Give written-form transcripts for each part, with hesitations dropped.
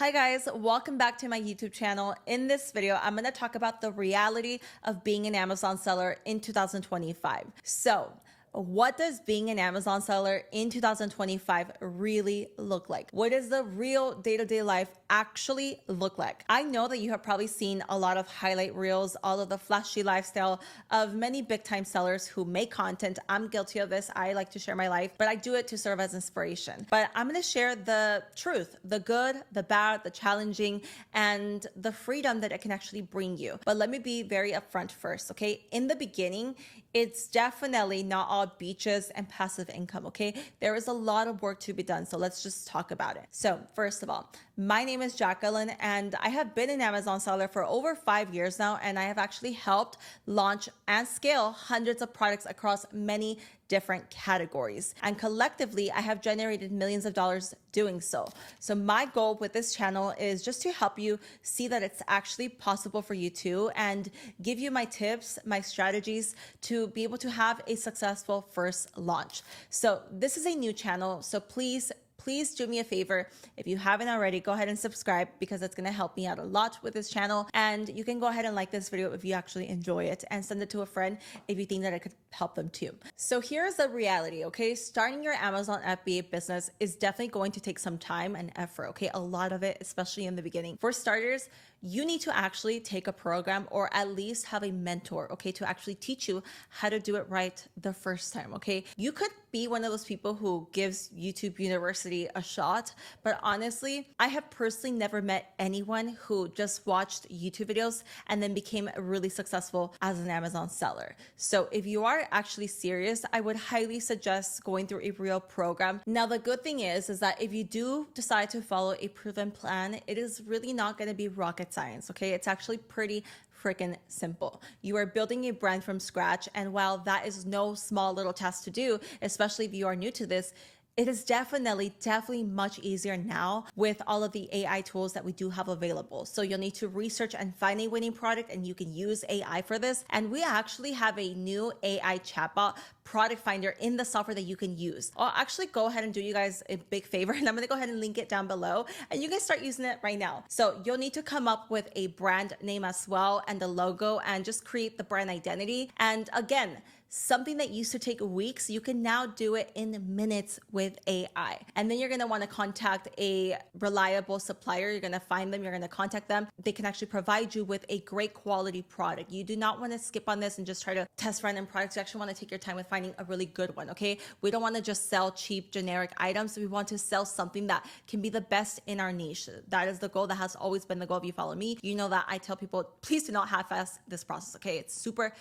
Hi guys, welcome back to my YouTube channel. In this video, I'm going to talk about the reality of being an Amazon seller in 2025. So, what does being an Amazon seller in 2025 really look like? What does the real day-to-day life actually look like? I know that you have probably seen a lot of highlight reels, all of the flashy lifestyle of many big time sellers who make content. I'm guilty of this. I like to share my life, but I do it to serve as inspiration. But I'm going to share the truth, the good, the bad, the challenging, and the freedom that it can actually bring you. But let me be very upfront first, okay? In the beginning, it's definitely not all beaches and passive income, okay? There is a lot of work to be done, so let's just talk about it. So first of all, my name is Jacqueline, and I have been an Amazon seller for over 5 years now, and I have actually helped launch and scale hundreds of products across many different categories. And collectively, I have generated millions of dollars doing so. So my goal with this channel is just to help you see that it's actually possible for you too, and give you my tips, my strategies to be able to have a successful first launch. So this is a new channel, so please do me a favor. If you haven't already, go ahead and subscribe because it's going to help me out a lot with this channel. And you can go ahead and like this video if you actually enjoy it, and send it to a friend if you think that it could help them too. So here's the reality, okay? Starting your Amazon FBA business is definitely going to take some time and effort, okay? A lot of it, especially in the beginning. For starters, you need to actually take a program or at least have a mentor, okay, to actually teach you how to do it right the first time, okay? You could be one of those people who gives YouTube University a shot, but honestly, I have personally never met anyone who just watched YouTube videos and then became really successful as an Amazon seller. So if you are actually serious, I would highly suggest going through a real program. Now, the good thing is that if you do decide to follow a proven plan, it is really not going to be rocket science, okay? It's actually pretty freaking simple. You are building a brand from scratch, and while that is no small little task to do, especially if you are new to this, it is definitely much easier now with all of the AI tools that we do have available. So you'll need to research and find a winning product, and you can use AI for this. And we actually have a new AI chatbot product finder in the software that you can use. I'll actually go ahead and do you guys a big favor, and I'm going to go ahead and link it down below, and you can start using it right now. So you'll need to come up with a brand name as well, and the logo, and just create the brand identity. And again, something that used to take weeks, you can now do it in minutes with AI. And then you're gonna wanna contact a reliable supplier. You're gonna find them, you're gonna contact them. They can actually provide you with a great quality product. You do not wanna skip on this and just try to test random products. You actually wanna take your time with finding a really good one, okay? We don't wanna just sell cheap, generic items. We want to sell something that can be the best in our niche. That is the goal. That has always been the goal. If you follow me, you know that I tell people, please do not half-ass this process, okay? It's super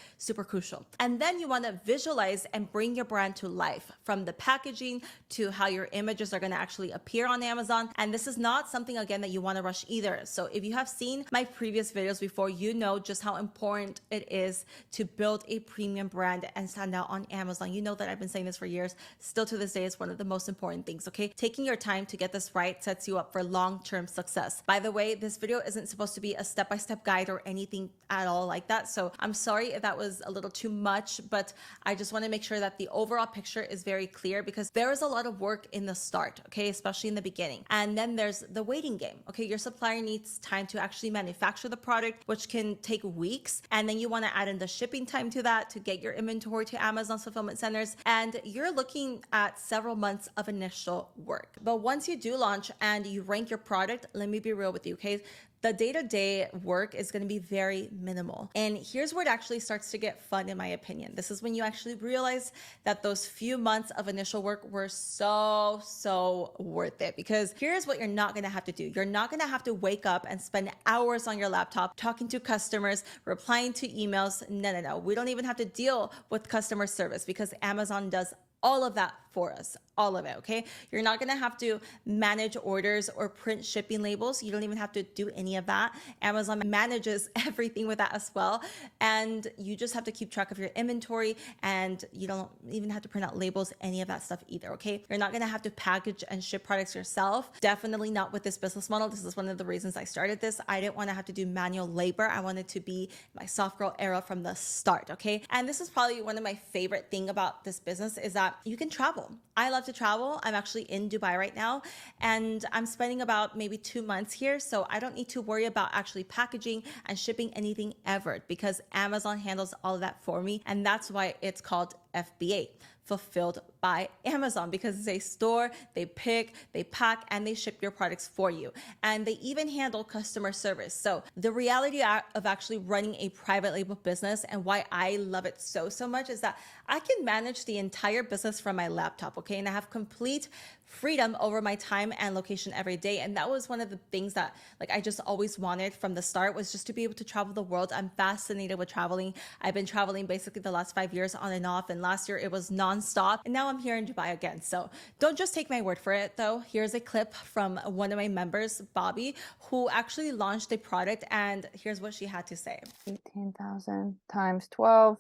crucial. And then you want to visualize and bring your brand to life, from the packaging to how your images are going to actually appear on Amazon. And this is not something, again, that you want to rush either. So if you have seen my previous videos before, you know just how important it is to build a premium brand and stand out on Amazon. You know that I've been saying this for years. Still to this day, it's one of the most important things, okay? Taking your time to get this right sets you up for long-term success. By the way, this video isn't supposed to be a step-by-step guide or anything at all like that. So I'm sorry if that was a little too much, but I just want to make sure that the overall picture is very clear, because there is a lot of work in the start, okay, especially in the beginning. And then there's the waiting game, okay? Your supplier needs time to actually manufacture the product, which can take weeks. And then you want to add in the shipping time to that to get your inventory to Amazon's fulfillment centers. And you're looking at several months of initial work. But once you do launch and you rank your product, let me be real with you, okay? The day-to-day work is going to be very minimal. And here's where it actually starts to get fun, in my opinion. This is when you actually realize that those few months of initial work were so worth it. Because here's what you're not going to have to do. You're not going to have to wake up and spend hours on your laptop talking to customers, replying to emails. No. We don't even have to deal with customer service, because Amazon does all of that for us, all of it, okay? You're not gonna have to manage orders or print shipping labels. You don't even have to do any of that. Amazon manages everything with that as well. And you just have to keep track of your inventory, and you don't even have to print out labels, any of that stuff either, okay? You're not gonna have to package and ship products yourself. Definitely not with this business model. This is one of the reasons I started this. I didn't wanna have to do manual labor. I wanted to be my soft girl era from the start, okay? And this is probably one of my favorite thing about this business, is that you can travel. travel. I love to travel. I'm actually in Dubai right now, and I'm spending about maybe 2 months here. So I don't need to worry about actually packaging and shipping anything ever because Amazon handles all of that for me. And that's why it's called FBA, fulfilled by Amazon, because they store, they pick, they pack, and they ship your products for you. And they even handle customer service. So the reality of actually running a private label business and why I love it so much is that I can manage the entire business from my laptop, okay? And I have complete freedom over my time and location every day. And that was one of the things that like I just always wanted from the start, was just to be able to travel the world. I'm fascinated with traveling. I've been traveling basically the last 5 years on and off, and last year it was nonstop. And now I'm here in Dubai again. So don't just take my word for it though. Here's a clip from one of my members, Bobby, who actually launched a product, and here's what she had to say. 18,000 times 12,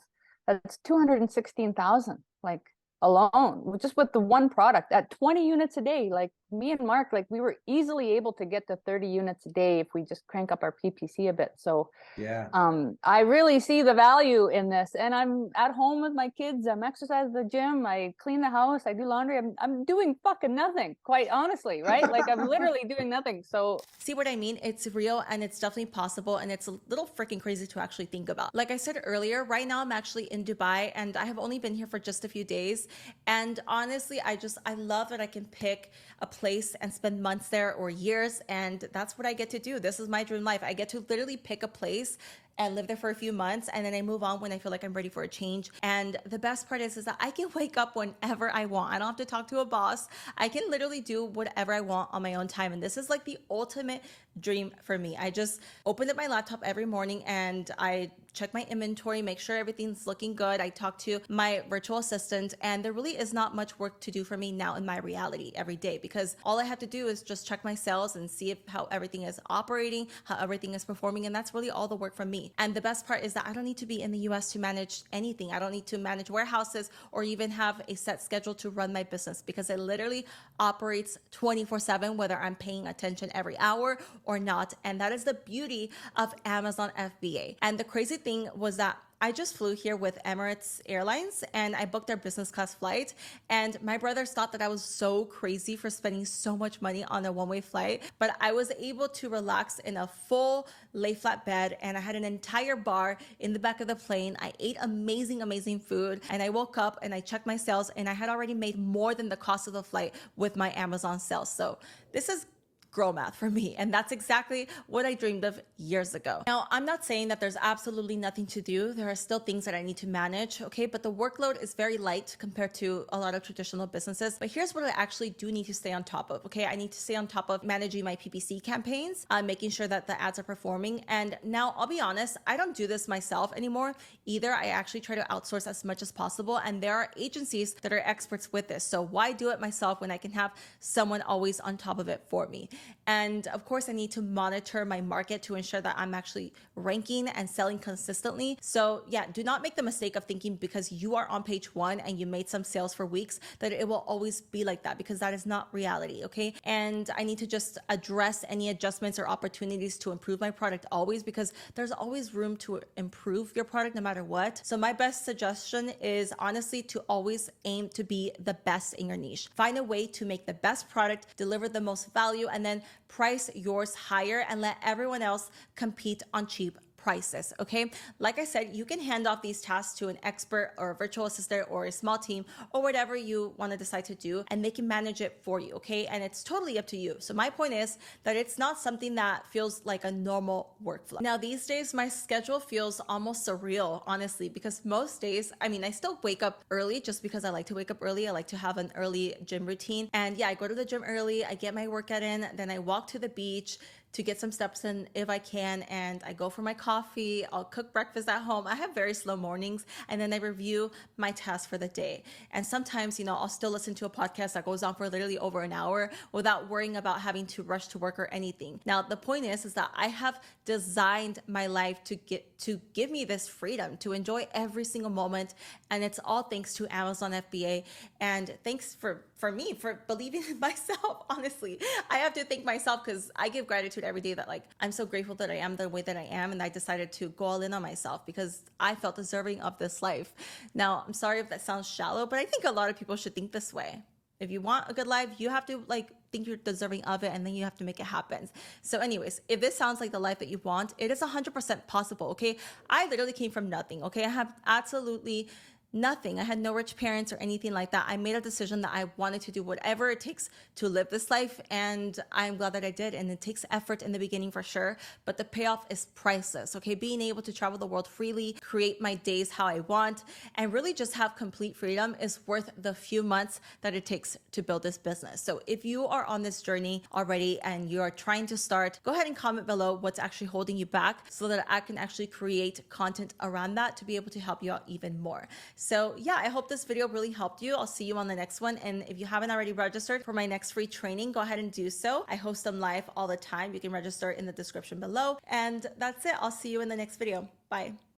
that's 216,000, like alone, just with the one product at 20 units a day. Like me and Mark, like we were easily able to get to 30 units a day if we just crank up our PPC a bit. So yeah, I really see the value in this, and I'm at home with my kids. I'm exercising at the gym. I clean the house. I do laundry. I'm doing fucking nothing, quite honestly, right? Like I'm literally doing nothing. So see what I mean? It's real and it's definitely possible, and it's a little freaking crazy to actually think about. Like I said earlier, right now I'm actually in Dubai and I have only been here for just a few days. And honestly, I love that I can pick a place and spend months there or years, and that's what I get to do. This is my dream life. I get to literally pick a place and live there for a few months, and then I move on when I feel like I'm ready for a change. And the best part is that I can wake up whenever I want. I don't have to talk to a boss. I can literally do whatever I want on my own time. And this is like the ultimate dream for me. I just open up my laptop every morning and I check my inventory, make sure everything's looking good. I talk to my virtual assistant, and there really is not much work to do for me now in my reality every day, because all I have to do is just check my sales and see how everything is operating, how everything is performing. And that's really all the work from me. And the best part is that I don't need to be in the US to manage anything. I don't need to manage warehouses or even have a set schedule to run my business, because it literally operates 24/7, whether I'm paying attention every hour or not. And that is the beauty of Amazon FBA. And the crazy thing was that I just flew here with Emirates Airlines and I booked their business class flight. And my brothers thought that I was so crazy for spending so much money on a one-way flight, but I was able to relax in a full lay flat bed, and I had an entire bar in the back of the plane. I ate amazing food, and I woke up and I checked my sales, and I had already made more than the cost of the flight with my Amazon sales. So this is girl math for me. And that's exactly what I dreamed of years ago. Now, I'm not saying that there's absolutely nothing to do. There are still things that I need to manage, okay? But the workload is very light compared to a lot of traditional businesses. But here's what I actually do need to stay on top of, okay? I need to stay on top of managing my PPC campaigns, making sure that the ads are performing. And now I'll be honest, I don't do this myself anymore either. I actually try to outsource as much as possible. And there are agencies that are experts with this. So why do it myself when I can have someone always on top of it for me? And of course, I need to monitor my market to ensure that I'm actually ranking and selling consistently. So yeah, do not make the mistake of thinking because you are on page one and you made some sales for weeks that it will always be like that, because that is not reality, okay? And I need to just address any adjustments or opportunities to improve my product always, because there's always room to improve your product no matter what. So my best suggestion is honestly to always aim to be the best in your niche. Find a way to make the best product, deliver the most value, and then price yours higher and let everyone else compete on cheap prices, okay? Like I said, you can hand off these tasks to an expert or a virtual assistant or a small team or whatever you want to decide to do, and they can manage it for you, okay? And it's totally up to you. So my point is that it's not something that feels like a normal workflow. Now, these days, my schedule feels almost surreal, honestly, because most days, I mean, I still wake up early just because I like to wake up early. I like to have an early gym routine. And yeah, I go to the gym early, I get my workout in, then I walk to the beach to get some steps in if I can, and I go for my coffee. I'll cook breakfast at home. I have very slow mornings, and then I review my tasks for the day. And sometimes, I'll still listen to a podcast that goes on for literally over an hour without worrying about having to rush to work or anything. Now, the point is that I have designed my life to give me this freedom to enjoy every single moment, and it's all thanks to Amazon FBA. And thanks for me for believing in myself. Honestly, I have to thank myself because I give gratitude gratitude every day that like I'm so grateful that I am the way that I am, and I decided to go all in on myself because I felt deserving of this life. Now, I'm sorry if that sounds shallow, but I think a lot of people should think this way. If you want a good life, you have to like think you're deserving of it, and then you have to make it happen. So anyways, if this sounds like the life that you want, it is 100% possible. Okay, I literally came from nothing. Okay, I have absolutely nothing. I had no rich parents or anything like that. I made a decision that I wanted to do whatever it takes to live this life, and I'm glad that I did. And it takes effort in the beginning for sure, but the payoff is priceless. Okay, being able to travel the world freely, create my days how I want, and really just have complete freedom is worth the few months that it takes to build this business. So if you are on this journey already and you are trying to start, go ahead and comment below what's actually holding you back so that I can actually create content around that to be able to help you out even more. So yeah, I hope this video really helped you. I'll see you on the next one. And if you haven't already registered for my next free training, go ahead and do so. I host them live all the time. You can register in the description below. And that's it. I'll see you in the next video. Bye.